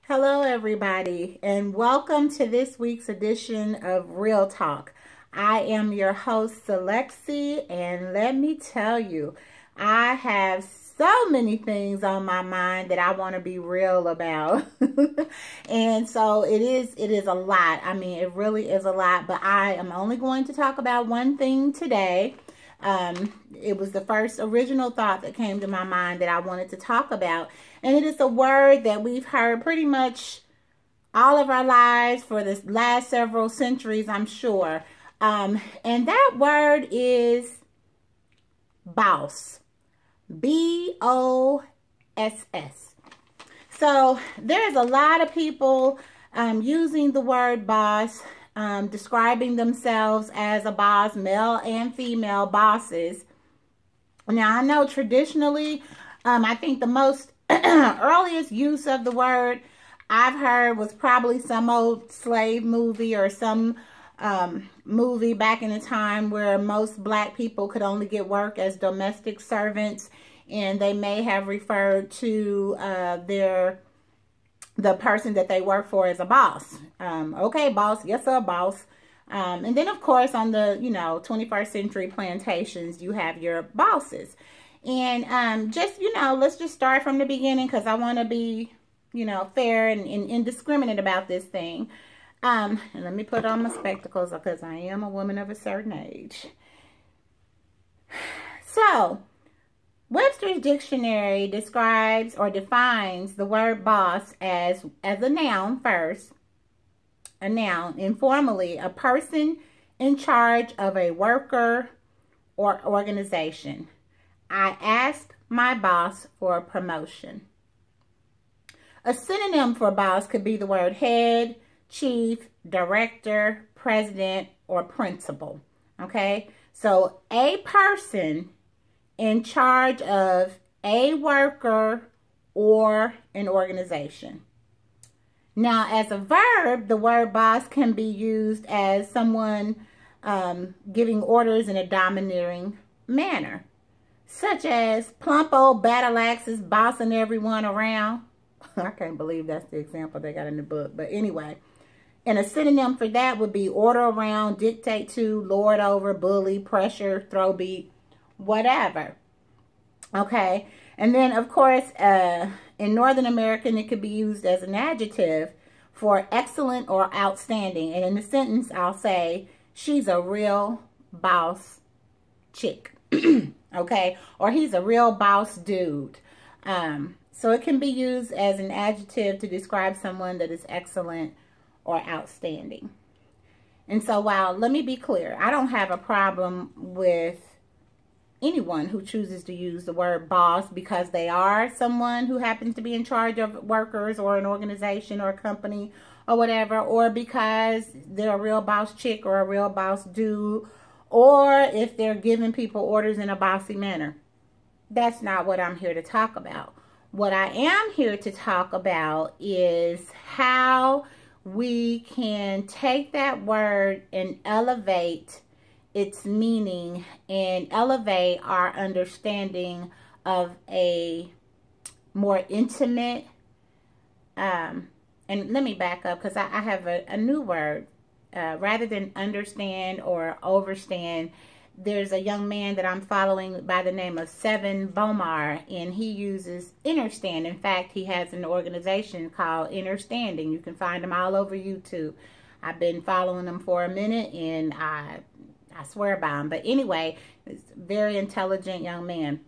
Hello everybody, and welcome to this week's edition of Real Talk. I am your host, CeleXy, and let me tell you, I have so many things on my mind that I want to be real about. And so it is a lot. I mean, it really is a lot, but I am only going to talk about one thing today. It was the first original thought that came to my mind that I wanted to talk about. And it is a word that we've heard pretty much all of our lives for the last several centuries, I'm sure. And that word is B.O.S.S. B.O.S.S. So there's a lot of people using the word boss, describing themselves as a boss, male and female bosses. Now, I know traditionally, I think the most earliest use of the word I've heard was probably some old slave movie or some movie back in the time where most black people could only get work as domestic servants, and they may have referred to the person that they work for as a boss. Okay, boss. Yes, sir, boss. And then, of course, on the, 21st century plantations, you have your bosses. And let's just start from the beginning because I want to be, fair and indiscriminate about this thing. And let me put on my spectacles because I am a woman of a certain age. So, Webster's dictionary describes or defines the word boss as a noun first. A noun, informally, a person in charge of a worker or organization. I asked my boss for a promotion. A synonym for boss could be the word head, chief, director, president, or principal. Okay? So, a person in charge of a worker or an organization. Now, as a verb, the word boss can be used as someone giving orders in a domineering manner, such as plump old battle axes bossing everyone around. I can't believe that's the example they got in the book, but anyway. And a synonym for that would be order around, dictate to, lord over, bully, pressure, throw beat, whatever. Okay. And then, of course, in Northern American, it could be used as an adjective for excellent or outstanding. And in the sentence, I'll say, she's a real boss chick. Okay. Or he's a real boss dude. So it can be used as an adjective to describe someone that is excellent or outstanding. And so let me be clear, I don't have a problem with anyone who chooses to use the word boss because they are someone who happens to be in charge of workers or an organization or a company or whatever, or because they're a real boss chick or a real boss dude, or if they're giving people orders in a bossy manner. That's not what I'm here to talk about. What I am here to talk about is how we can take that word and elevate its meaning and elevate our understanding of a more intimate, and let me back up because I have a new word. Rather than understand or overstand, there's a young man that I'm following by the name of Seven Bomar, and he uses understand. In fact, he has an organization called Understanding. You can find him all over YouTube. I've been following him for a minute, and I swear by him. But anyway, it's a very intelligent young man.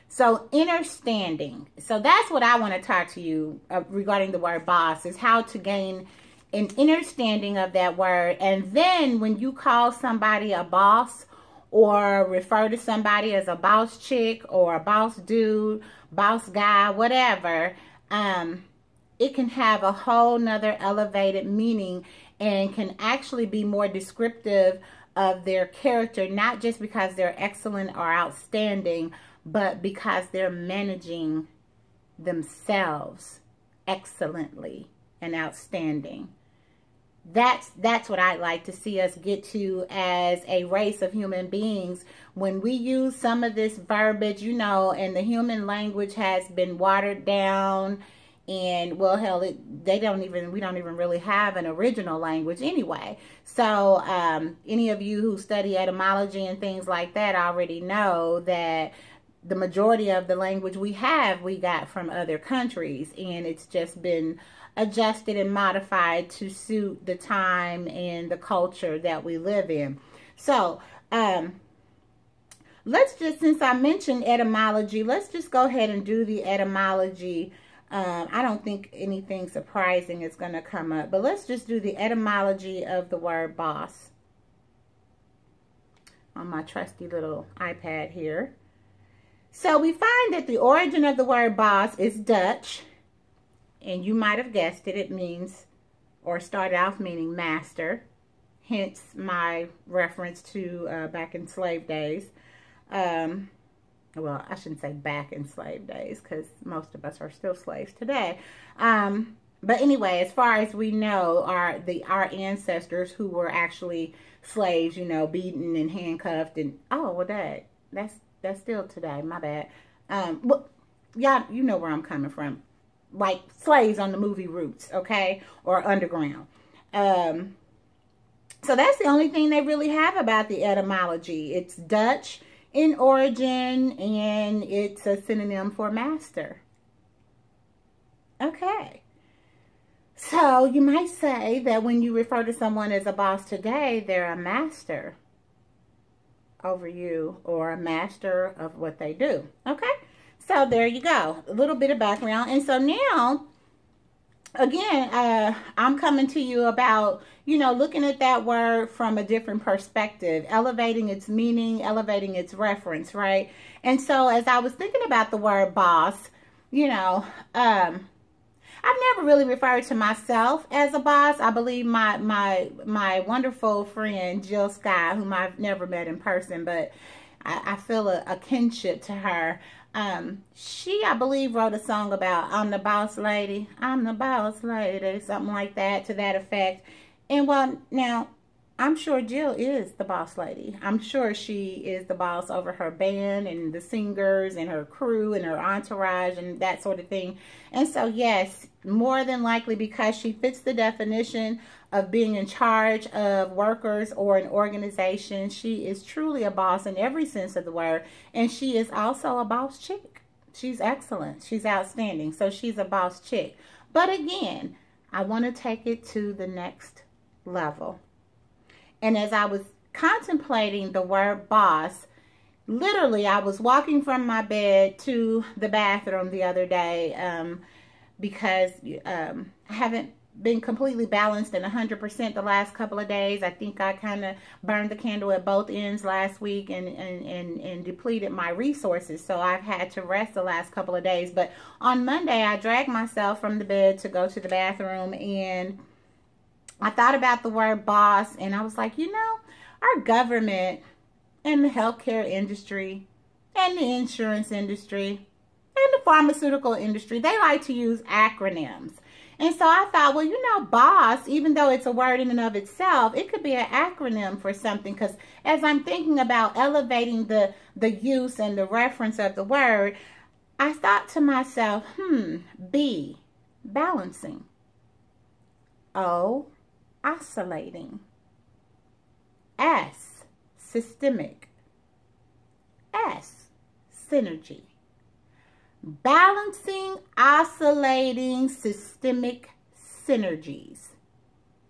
So, understanding. So, that's what I want to talk to you regarding the word boss, is how to gain an understanding of that word. And then when you call somebody a boss or refer to somebody as a boss chick or a boss dude, boss guy, whatever, it can have a whole nother elevated meaning and can actually be more descriptive of their character, not just because they're excellent or outstanding, but because they're managing themselves excellently and outstanding. That's what I'd like to see us get to as a race of human beings. When we use some of this verbiage, and the human language has been watered down And well, hell, we don't even really have an original language anyway. So any of you who study etymology and things like that already know that the majority of the language we got from other countries, and it's just been adjusted and modified to suit the time and the culture that we live in. So let's just, since I mentioned etymology, let's just go ahead and do the etymology. I don't think anything surprising is going to come up, but let's just do the etymology of the word boss on my trusty little iPad here. So we find that the origin of the word boss is Dutch, and you might have guessed it. It means, or started off meaning master, hence my reference to back in slave days. Well, I shouldn't say back in slave days, because most of us are still slaves today. But anyway, as far as we know, our ancestors who were actually slaves, you know, beaten and handcuffed, and oh well, that's still today. My bad. Well, y'all, you know where I'm coming from, like slaves on the movie Roots, okay, or Underground. So that's the only thing they really have about the etymology. It's Dutch in origin, and it's a synonym for master. Okay. So you might say that when you refer to someone as a boss today, they're a master over you, or a master of what they do. Okay. So there you go. A little bit of background. And so now, again, I'm coming to you about, you know, looking at that word from a different perspective, elevating its meaning, elevating its reference, right? And so as I was thinking about the word boss, you know, I've never really referred to myself as a boss. I believe my wonderful friend Jill Scott, whom I've never met in person, but I feel a kinship to her. She, I believe, wrote a song about I'm the boss lady, something like that, to that effect. And well, now, I'm sure Jill is the boss lady. I'm sure she is the boss over her band and the singers and her crew and her entourage and that sort of thing. And so, yes, more than likely, because she fits the definition of being in charge of workers or an organization, she is truly a boss in every sense of the word. And she is also a boss chick. She's excellent. She's outstanding. So she's a boss chick. But again, I want to take it to the next level. And as I was contemplating the word boss, literally I was walking from my bed to the bathroom the other day because I haven't been completely balanced and 100% the last couple of days. I think I kind of burned the candle at both ends last week and depleted my resources. So I've had to rest the last couple of days. But on Monday, I dragged myself from the bed to go to the bathroom, and I thought about the word boss, and I was like, you know, our government and the healthcare industry and the insurance industry and the pharmaceutical industry, they like to use acronyms. And so I thought, well, you know, boss, even though it's a word in and of itself, it could be an acronym for something. Because as I'm thinking about elevating the use and the reference of the word, I thought to myself, B, balancing. O, oscillating. S, systemic. S, synergy. Balancing, oscillating, systemic synergies.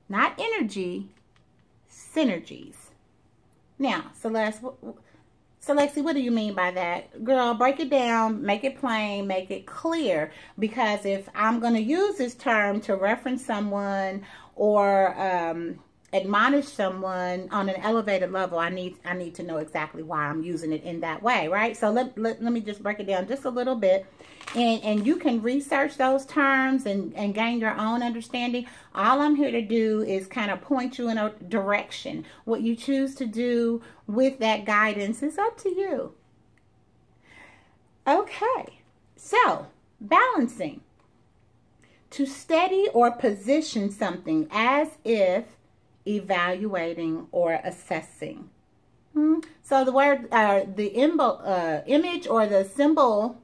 Not energy, synergies. Now, CeleXy, what do you mean by that? Girl, break it down, make it plain, make it clear. Because if I'm going to use this term to reference someone or admonish someone on an elevated level, I need to know exactly why I'm using it in that way, right? So let me just break it down just a little bit, and you can research those terms and gain your own understanding. All I'm here to do is kind of point you in a direction. What you choose to do with that guidance is up to you. Okay, so balancing. To steady or position something as if evaluating or assessing. So the word, the image or the symbol,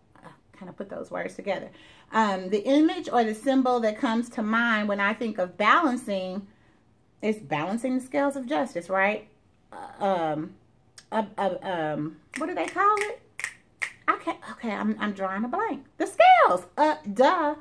kind of put those words together. The image or the symbol that comes to mind when I think of balancing is balancing the scales of justice, right? What do they call it? Okay, I'm drawing a blank. The scales. Duh.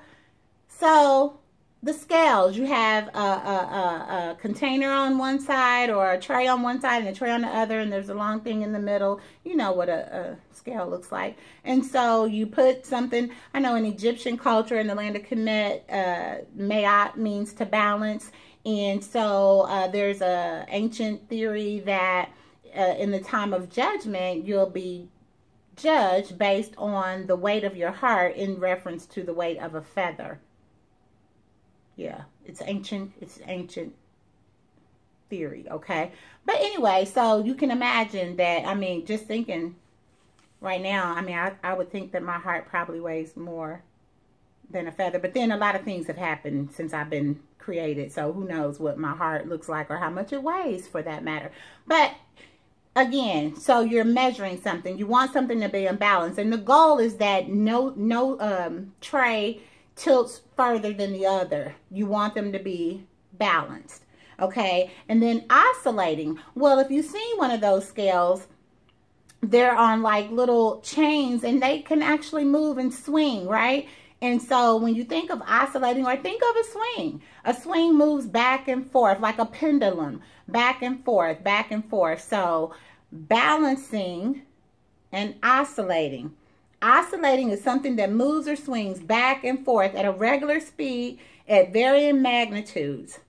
So the scales, you have a container on one side or a tray on one side and a tray on the other, and there's a long thing in the middle. You know what a scale looks like. And so you put something, I know in Egyptian culture in the land of Kemet, Mayat means to balance. And so there's a ancient theory that in the time of judgment, you'll be judged based on the weight of your heart in reference to the weight of a feather. Yeah, it's ancient theory, okay? But anyway, so you can imagine that, I mean, just thinking right now, I mean, I would think that my heart probably weighs more than a feather. But then a lot of things have happened since I've been created. So who knows what my heart looks like or how much it weighs for that matter. But again, so you're measuring something. You want something to be in balance. And the goal is that no tray tilts further than the other. You want them to be balanced. Okay. And then oscillating. Well, if you've seen one of those scales, they're on like little chains and they can actually move and swing, right? And so when you think of oscillating, or think of a swing moves back and forth like a pendulum, back and forth, back and forth. So balancing and oscillating. Oscillating is something that moves or swings back and forth at a regular speed at varying magnitudes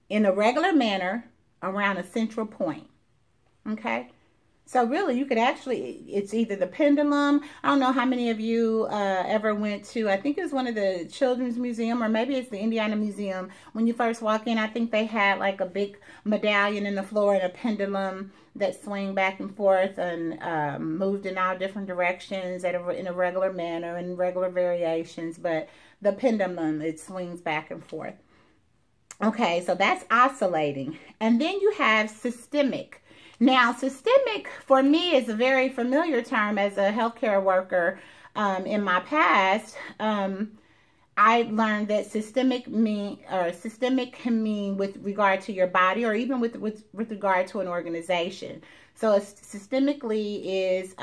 in a regular manner around a central point. Okay? So really, you could actually, it's either the pendulum. I don't know how many of you ever went to, I think it was one of the Children's Museum, or maybe it's the Indiana Museum. When you first walk in, I think they had like a big medallion in the floor and a pendulum that swing back and forth and moved in all different directions in a regular manner and regular variations. But the pendulum, it swings back and forth. Okay, so that's oscillating. And then you have systemic. Now, systemic for me is a very familiar term as a healthcare worker. In my past, I learned that systemic can mean with regard to your body, or even with regard to an organization. So systemically is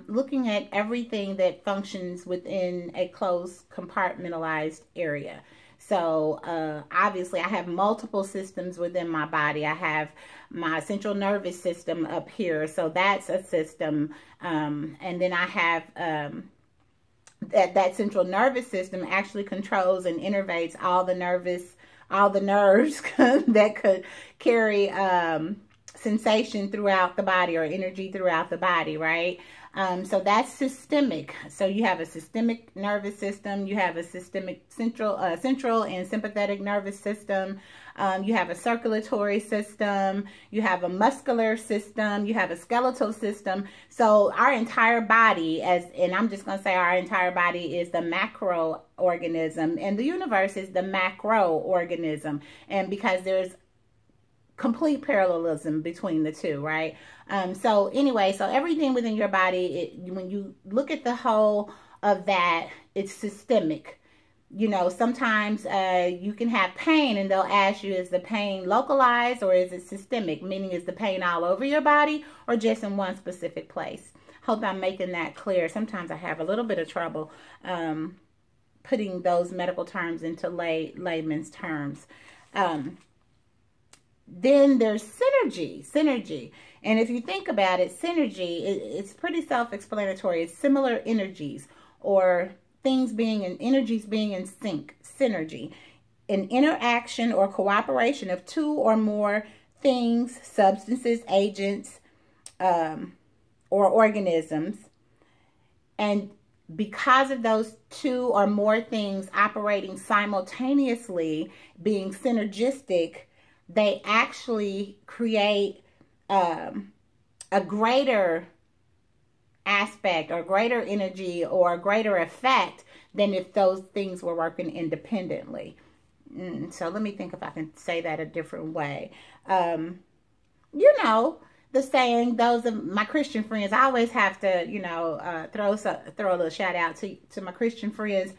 looking at everything that functions within a closed compartmentalized area. So obviously I have multiple systems within my body. I have my central nervous system up here. So that's a system. And then I have that central nervous system actually controls and innervates all the nerves that could carry sensation throughout the body or energy throughout the body, right? So that's systemic. So you have a systemic nervous system. You have a systemic central and sympathetic nervous system. You have a circulatory system. You have a muscular system. You have a skeletal system. So our entire body, and I'm just going to say our entire body, is the macro organism, and the universe is the macro organism. And because there's complete parallelism between the two, right? So anyway, so everything within your body, when you look at the whole of that, it's systemic. You know, sometimes you can have pain and they'll ask you, is the pain localized or is it systemic? Meaning, is the pain all over your body or just in one specific place? Hope I'm making that clear. Sometimes I have a little bit of trouble putting those medical terms into layman's terms. Then there's synergy. And if you think about it, synergy, it's pretty self-explanatory. It's similar energies, or things being in energies being in sync. Synergy, an interaction or cooperation of two or more things, substances, agents, or organisms. And because of those two or more things operating simultaneously, being synergistic, they actually create a greater aspect or greater energy or a greater effect than if those things were working independently. So let me think if I can say that a different way. You know, the saying, those of my Christian friends, I always have to, you know, throw a little shout out to my Christian friends.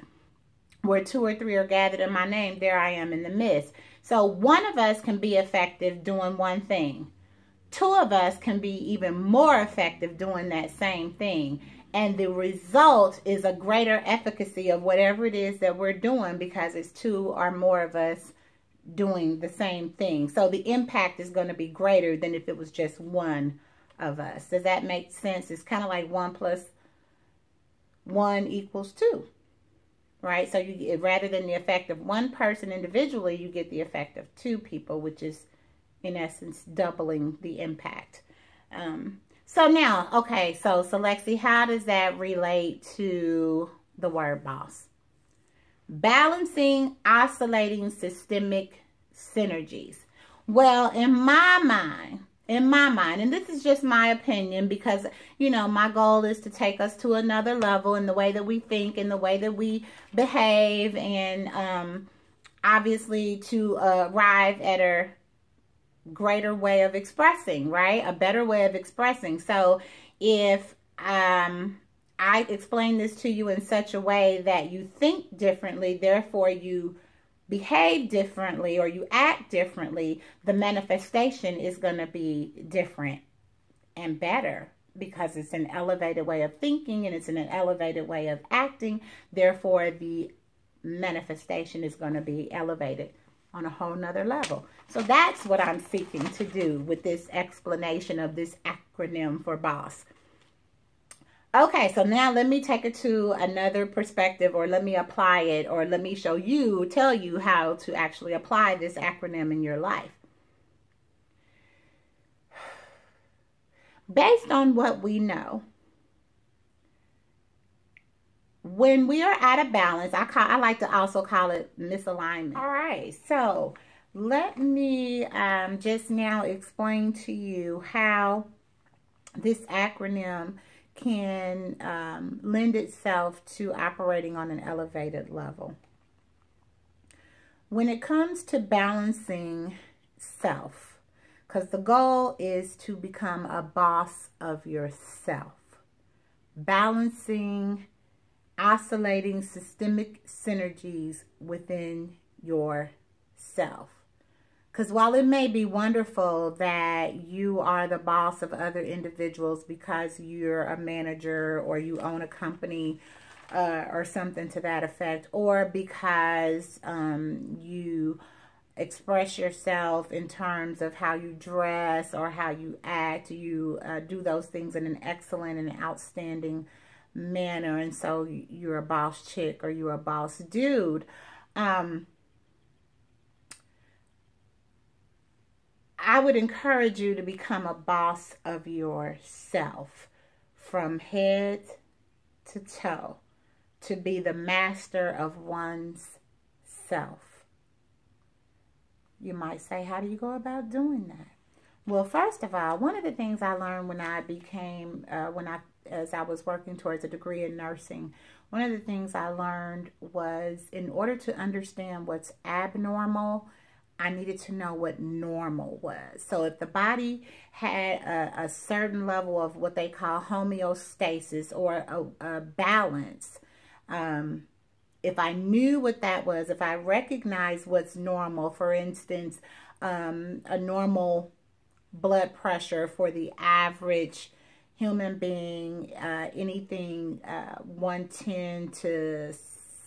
Where 2 or 3 are gathered in my name, there I am in the midst. So one of us can be effective doing one thing. 2 of us can be even more effective doing that same thing. And the result is a greater efficacy of whatever it is that we're doing, because it's 2 or more of us doing the same thing. So the impact is going to be greater than if it was just one of us. Does that make sense? It's kind of like 1 plus 1 equals 2. Right? So you get, rather than the effect of one person individually, you get the effect of 2 people, which is in essence doubling the impact. So now, okay, so CeleXy, how does that relate to the word boss? Balancing, oscillating, systemic synergies. Well, in my mind, and this is just my opinion, because, you know, my goal is to take us to another level in the way that we think, in the way that we behave, and obviously to arrive at a greater way of expressing, right? A better way of expressing. So if I explain this to you in such a way that you think differently, therefore you behave differently or you act differently, the manifestation is going to be different and better, because it's an elevated way of thinking and it's an elevated way of acting. Therefore, the manifestation is going to be elevated on a whole nother level. So that's what I'm seeking to do with this explanation of this acronym for BOSS. Okay, so now let me take it to another perspective, or let me apply it, or let me tell you how to actually apply this acronym in your life. Based on what we know, when we are out of balance, I like to also call it misalignment. All right, so let me just now explain to you how this acronym can lend itself to operating on an elevated level. When it comes to balancing self, because the goal is to become a boss of yourself. Balancing, oscillating, systemic synergies within yourself. Because while it may be wonderful that you are the boss of other individuals because you're a manager or you own a company or something to that effect, or because you express yourself in terms of how you dress or how you act, you do those things in an excellent and outstanding manner, and so you're a boss chick or you're a boss dude, I would encourage you to become a boss of yourself from head to toe, to be the master of one's self. You might say, how do you go about doing that? Well, first of all, one of the things I learned when I became, as I was working towards a degree in nursing, one of the things I learned was, in order to understand what's abnormal, I needed to know what normal was. So if the body had a certain level of what they call homeostasis, or a balance, if I knew what that was, if I recognized what's normal, for instance, a normal blood pressure for the average human being, anything 110 to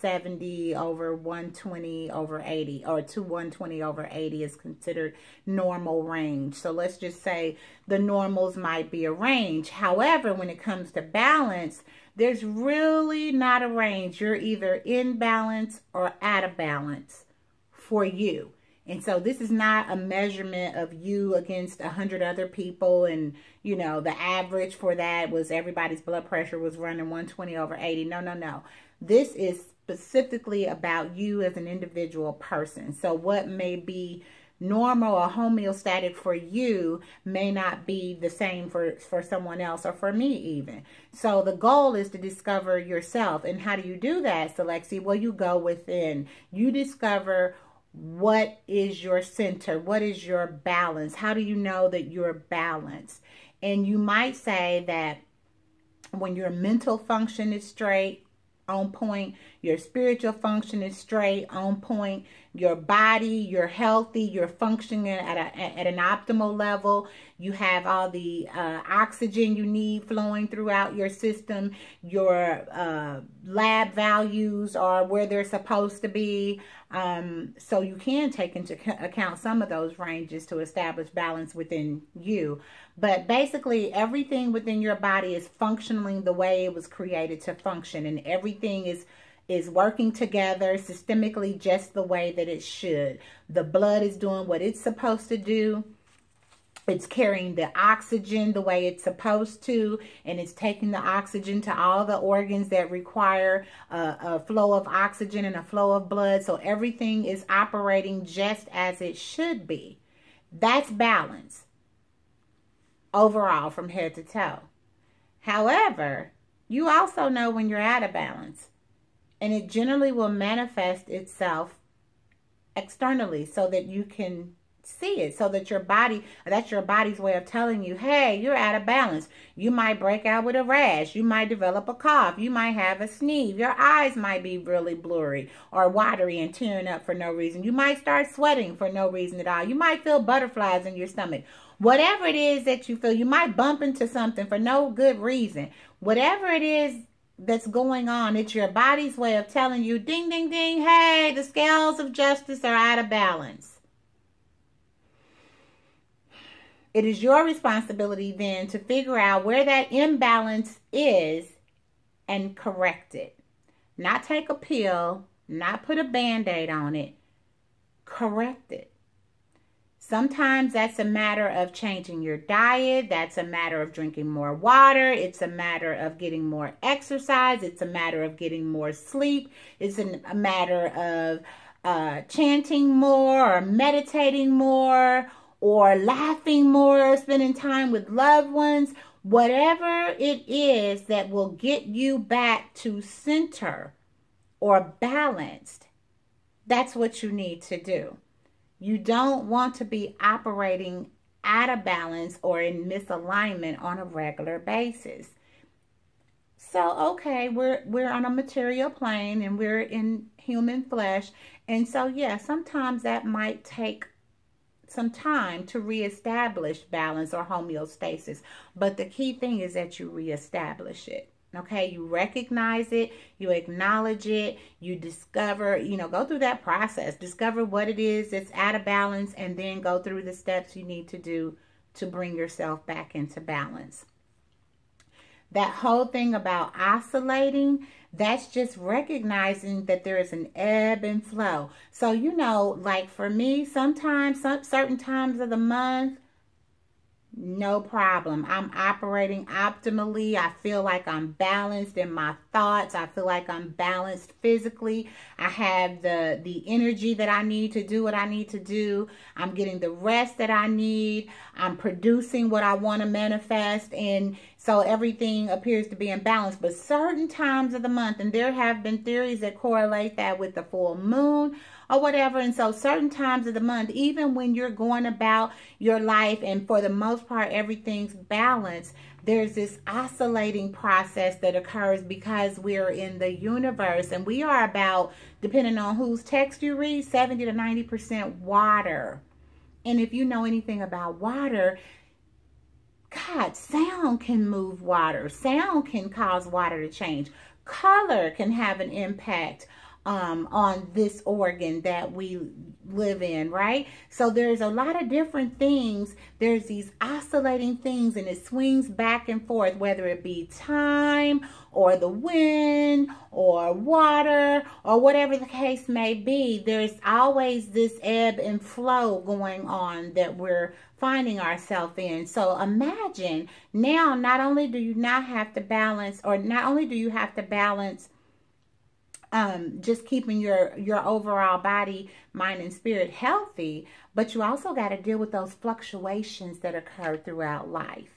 70 over 120 over 80, or to 120 over 80 is considered normal range. So let's just say the normals might be a range. However, when it comes to balance, there's really not a range. You're either in balance or out of balance for you. And so this is not a measurement of you against 100 other people. And, you know, the average for that was everybody's blood pressure was running 120 over 80. No, no, no. This is specifically about you as an individual person. So what may be normal or homeostatic for you may not be the same for someone else, or for me even. So the goal is to discover yourself. And how do you do that, CeleXy? Well, you go within. You discover what is your center, what is your balance. How do you know that you're balanced? And you might say that when your mental function is straight, on point, your spiritual function is straight, on point, your body, you're healthy, you're functioning at an optimal level, you have all the oxygen you need flowing throughout your system, your lab values are where they're supposed to be. So you can take into account some of those ranges to establish balance within you. But basically, everything within your body is functioning the way it was created to function, and everything is working together systemically just the way that it should. The blood is doing what it's supposed to do. It's carrying the oxygen the way it's supposed to, and it's taking the oxygen to all the organs that require a flow of oxygen and a flow of blood. So everything is operating just as it should be. That's balance overall from head to toe. However, you also know when you're out of balance, and it generally will manifest itself externally so that you can see it, so that your body, that's your body's way of telling you, hey, you're out of balance. You might break out with a rash. You might develop a cough. You might have a sneeze. Your eyes might be really blurry or watery and tearing up for no reason. You might start sweating for no reason at all. You might feel butterflies in your stomach. Whatever it is that you feel, you might bump into something for no good reason. Whatever it is that's going on, it's your body's way of telling you, ding, ding, ding, hey, the scales of justice are out of balance. It is your responsibility then to figure out where that imbalance is and correct it. Not take a pill, not put a Band-Aid on it. Correct it. Sometimes that's a matter of changing your diet. That's a matter of drinking more water. It's a matter of getting more exercise. It's a matter of getting more sleep. It's a matter of chanting more or meditating more or laughing more, spending time with loved ones. Whatever it is that will get you back to center or balanced, that's what you need to do. You don't want to be operating out of balance or in misalignment on a regular basis. So, okay, we're on a material plane and we're in human flesh. And so, yeah, sometimes that might take some time to reestablish balance or homeostasis. But the key thing is that you reestablish it. Okay, you recognize it, you acknowledge it, you discover, go through that process, discover what it is that's out of balance, and then go through the steps you need to do to bring yourself back into balance. That whole thing about oscillating, that's just recognizing that there is an ebb and flow. So, like for me, sometimes, certain times of the month, no problem. I'm operating optimally. I feel like I'm balanced in my thoughts. I feel like I'm balanced physically. I have the energy that I need to do what I need to do. I'm getting the rest that I need. I'm producing what I want to manifest. And so everything appears to be in balance. But certain times of the month, and there have been theories that correlate that with the full moon or whatever. And so certain times of the month, even when you're going about your life and for the most part everything's balanced, there's this oscillating process that occurs because we're in the universe, and we are about, depending on whose text you read, 70 to 90% water. And if you know anything about water, God, sound can move water. Sound can cause water to change. Color can have an impact on this organ that we live in, right? So there's a lot of different things. There's these oscillating things, and it swings back and forth, whether it be time or the wind or water or whatever the case may be. There's always this ebb and flow going on that we're finding ourselves in. So imagine now, not only do you not have to balance, or not only do you have to balance just keeping your overall body, mind, and spirit healthy, but you also got to deal with those fluctuations that occur throughout life.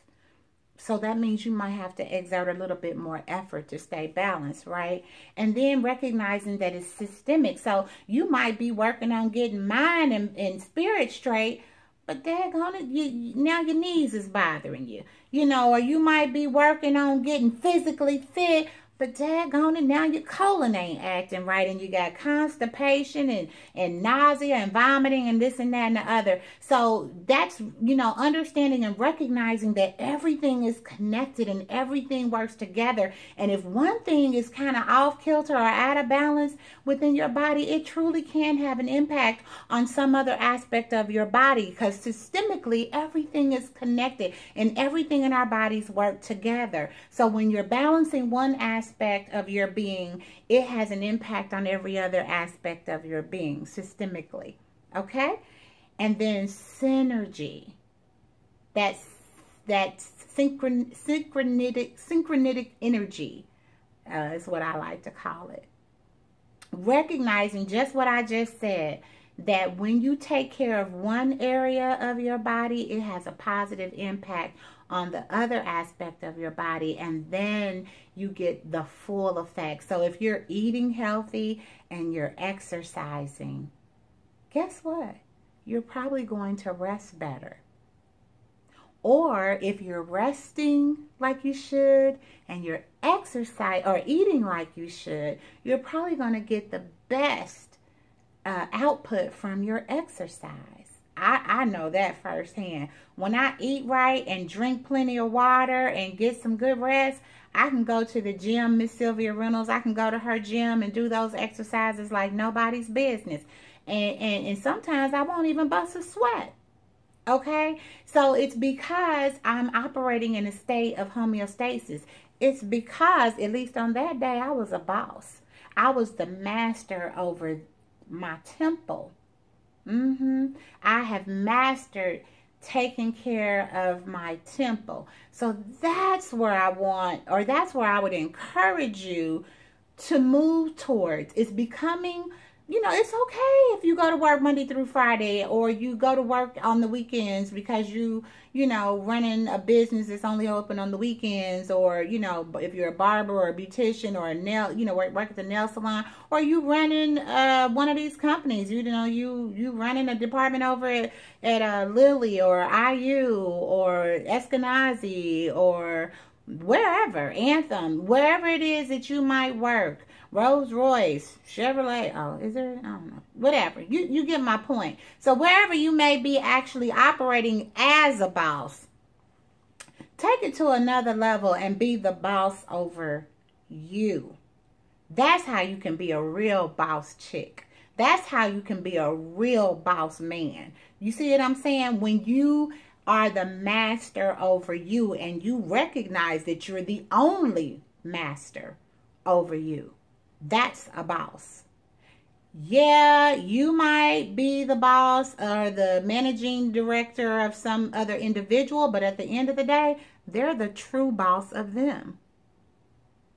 So that means you might have to exert a little bit more effort to stay balanced, right? And then recognizing that it's systemic. So you might be working on getting mind and spirit straight, but daggone it, now your knees is bothering you. You know, or you might be working on getting physically fit, but daggone it, now your colon ain't acting right, and you got constipation and nausea and vomiting and this and that and the other. So that's, you know, understanding and recognizing that everything is connected and everything works together. And if one thing is kind of off kilter or out of balance within your body, it truly can have an impact on some other aspect of your body, because systemically everything is connected and everything in our bodies work together. So when you're balancing one aspect of your being, it has an impact on every other aspect of your being systemically. Okay? And then synergy. That's synchronetic energy is what I like to call it. Recognizing just what I just said, that when you take care of one area of your body, it has a positive impact on the other aspect of your body, and then you get the full effect. So if you're eating healthy and you're exercising, guess what? You're probably going to rest better. Or if you're resting like you should and you're exercising or eating like you should, you're probably going to get the best output from your exercise. I know that firsthand. When I eat right and drink plenty of water and get some good rest, I can go to the gym, Miss Sylvia Reynolds. I can go to her gym and do those exercises like nobody's business. And sometimes I won't even bust a sweat. Okay? So it's because I'm operating in a state of homeostasis. It's because, at least on that day, I was a boss. I was the master over my temple. I have mastered taking care of my temple. So that's where I want, or that's where I would encourage you to move towards. It's becoming, you know, it's okay if you go to work Monday through Friday, or you go to work on the weekends because you know, running a business that's only open on the weekends, or, you know, if you're a barber or a beautician or a nail, you know, work at the nail salon, or you running one of these companies, you know, you running a department over at Lilly or IU or Eskenazi or wherever, Anthem, wherever it is that you might work. Rolls Royce, Chevrolet, oh, is there? I don't know. Whatever. You get my point. So wherever you may be actually operating as a boss, take it to another level and be the boss over you. That's how you can be a real boss chick. That's how you can be a real boss man. You see what I'm saying? When you are the master over you and you recognize that you're the only master over you. That's a boss. Yeah, you might be the boss or the managing director of some other individual, but at the end of the day, they're the true boss of them.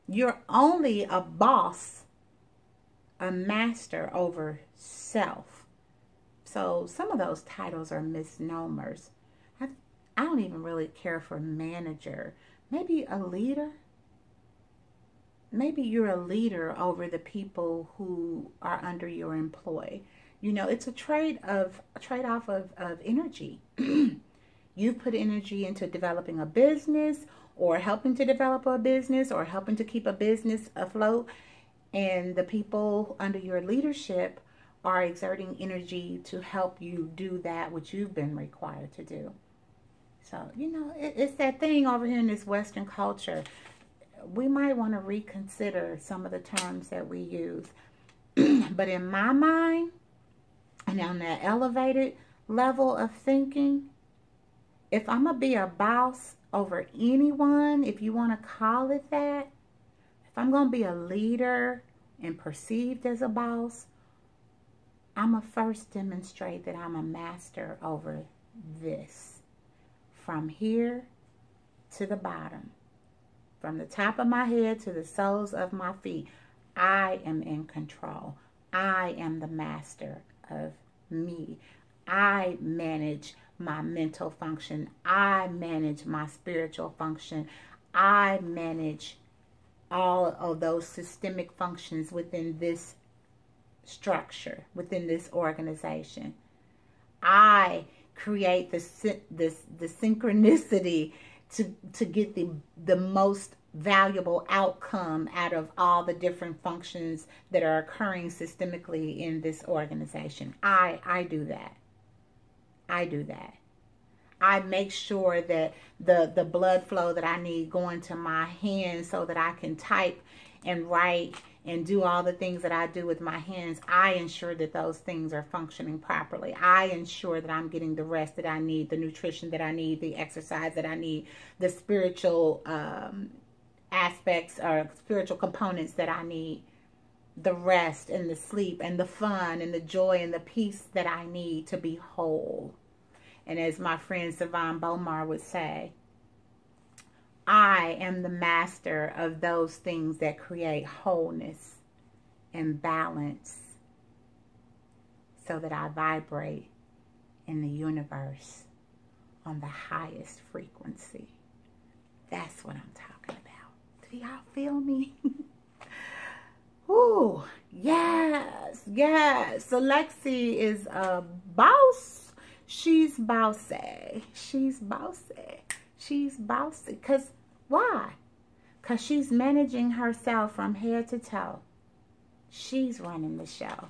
You're only a boss, a master over self. So some of those titles are misnomers. I don't even really care for manager. Maybe a leader. Maybe you're a leader over the people who are under your employ. You know, it's a trade-off of energy. You've put energy into developing a business, or helping to develop a business, or helping to keep a business afloat. And the people under your leadership are exerting energy to help you do that which you've been required to do. So, you know, it's that thing over here in this Western culture. We might want to reconsider some of the terms that we use. But in my mind, and on that elevated level of thinking, if I'm going to be a boss over anyone, if you want to call it that, if I'm going to be a leader and perceived as a boss, I'm going to first demonstrate that I'm a master over this. From here to the bottom. From the top of my head to the soles of my feet, I am in control. I am the master of me. I manage my mental function. I manage my spiritual function. I manage all of those systemic functions within this structure, within this organization. I create the synchronicity to get the most valuable outcome out of all the different functions that are occurring systemically in this organization. I do that. I do that. I make sure that the blood flow that I need going to my hands so that I can type and write and do all the things that I do with my hands. I ensure that those things are functioning properly. I ensure that I'm getting the rest that I need, the nutrition that I need, the exercise that I need, the spiritual aspects or spiritual components that I need, the rest and the sleep and the fun and the joy and the peace that I need to be whole. And as my friend Savon Bomar would say, I am the master of those things that create wholeness and balance so that I vibrate in the universe on the highest frequency. That's what I'm talking about. Do y'all feel me? Ooh, yes, yes. CeleXy is a boss. She's bossy. She's bossy. She's bossy. Because why? Because she's managing herself from head to toe. She's running the show.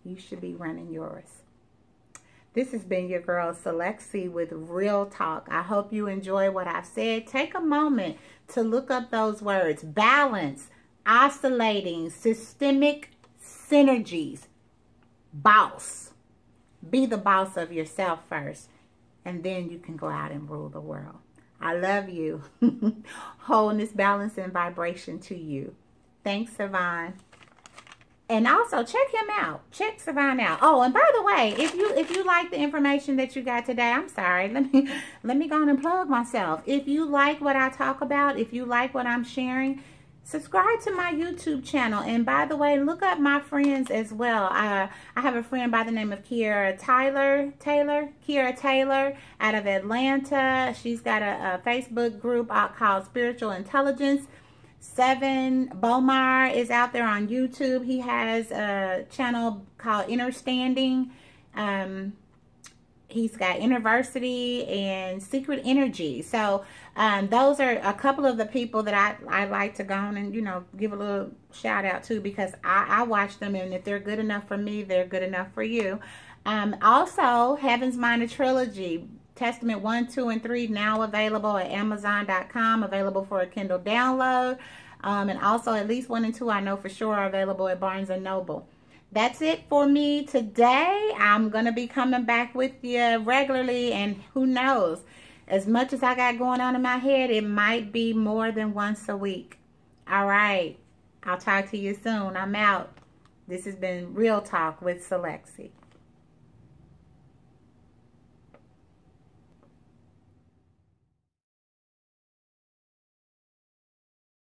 You should be running yours. This has been your girl CeleXy with Real Talk. I hope you enjoy what I've said. Take a moment to look up those words. Balance, oscillating, systemic, synergies, boss. Be the boss of yourself first, and then you can go out and rule the world. I love you. Wholeness, balance, and vibration to you. Thanks, Savon. And also check him out. Check Savon out. Oh, and by the way, if you like the information that you got today, I'm sorry. Let me go on and plug myself. If you like what I talk about, if you like what I'm sharing, subscribe to my YouTube channel. And by the way, look up my friends as well. I have a friend by the name of Kiara Taylor out of Atlanta. She's got a Facebook group called Spiritual Intelligence. Seven Bomar is out there on YouTube. He has a channel called Understanding. He's got University and Secret Energy. So those are a couple of the people that I like to go on and, you know, give a little shout out to, because I watch them, and if they're good enough for me, they're good enough for you. Also, Heaven's Minor Trilogy, Testament 1, 2, and 3, now available at Amazon.com, available for a Kindle download. And also at least 1 and 2 I know for sure are available at Barnes & Noble. That's it for me today. I'm going to be coming back with you regularly, and who knows, as much as I got going on in my head, it might be more than once a week. All right. I'll talk to you soon. I'm out. This has been Real Talk with CeleXy.